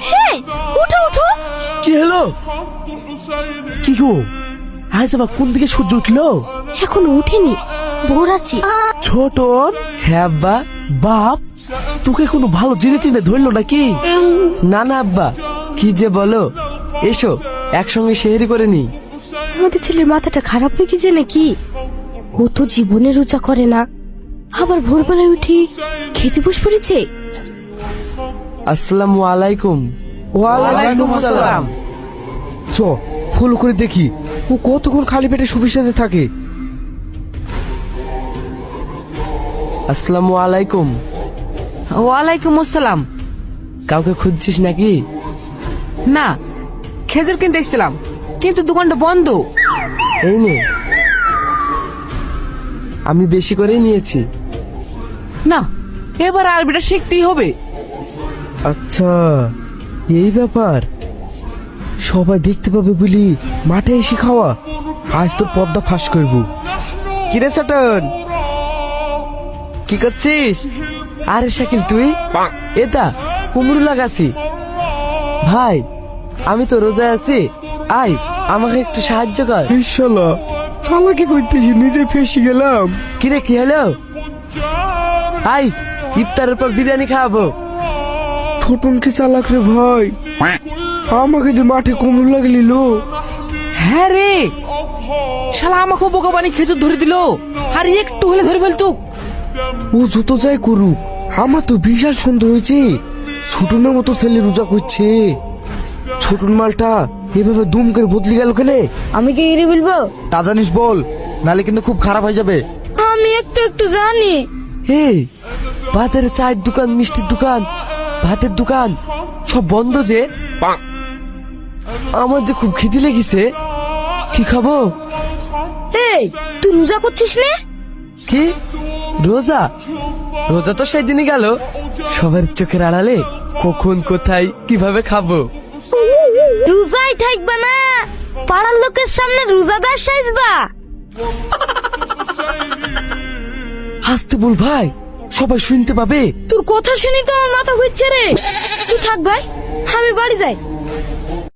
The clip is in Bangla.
হেই, উঠো উঠো। কি হলো? কি গো, আজ আবার কোন দিকে সূর্য উঠলো? এখনো উঠেনি, ভোর আছি। ছোটন। হ্যাঁ আব্বা। বাপ, তোকে কোনো ভালো জিনে টিনে ধরলো নাকি? না না আব্বা, কি যে বলো। এসো একসঙ্গে সেহেরি করে নি। আমাদের ছেলের মাথাটা খারাপ হয়ে গেছে নাকি? ও তো জীবনে রোজা করে না, আবার ভোরবেলায় উঠি খেতে বস পড়েছে। আসসালামু আলাইকুম। ওয়ালাইকুম আসসালাম। চ ফলো করে দেখি ও কতক্ষণ খালি পেটে সুবির সাথে থাকে। আসসালামু আলাইকুম। ওয়ালাইকুম আসসালাম। কাউকে খুঁজছিস নাকি? না, খেজুর কিনতে এসেছিলাম, কিন্তু দোকানটা বন্ধ। এই নে, আমি বেশি করে নিয়েছি। না, এবার আরবিটা শিখতেই হবে। আচ্ছা, এই ব্যাপার। সবাই দেখতে পাবে বলি মাঠে এসে খাওয়া। আজ তোর পর্দা ফাঁস করবো। কিরে চাটন, কি করছিস? আরে শাকিল তুই? এটা কুমড়ো লাগাছি। ভাই আমি তো রোজায় আছি, আয় আমাকে একটু সাহায্য কর। ইনশাল্লাহ চালাকি করতেছি, নিজে ফেসে গেলাম। কিরে কি হলো? আয় ইফতারের পর বিরিয়ানি খাওয়াবো। ছোটনকে চালাক রে ভাই, আমাকে যে মাঠে কুমড়ো লাগলিল। হ্যাঁ রে, শালা আমাকে বোকা বানি খেজুর ধরে দিল, আর একটু হলে ধরে ফেলতো। ও যত যাই করুক, আমার তো বিশাল সন্দেহ হয়েছে ছোটনের মতো ছেলে রোজা করছে। ছোটন মালটা এভাবে দুম করে বদলে গেল কেন? আমি কি এড়িয়ে বলবো? তা জানিস বল, নালে কিন্তু খুব খারাপ হয়ে যাবে। আমি একটু একটু জানি। এই বাজারে চায়ের দোকান, মিষ্টির দোকান, ভাতের দোকান সব বন্ধ যে। আমার যে খুব খিদে লেগেছে, কি খাবো? এই, তুই রোজা করছিস না? কি রোজা? রোজা তো সেই দিনই গেল, সবার চোখের আড়ালে কখন কোথায় কিভাবে খাবো। রোজাই থাকবা না, পাড়ার লোকের সামনে রোজাদার সাজবা। হাসতে বল ভাই, সবাই শুনতে পাবে। তোর কথা শুনি তো আমার মাথা ঘুরছে রে। তুই থাক ভাই, আমি বাড়ি যাই।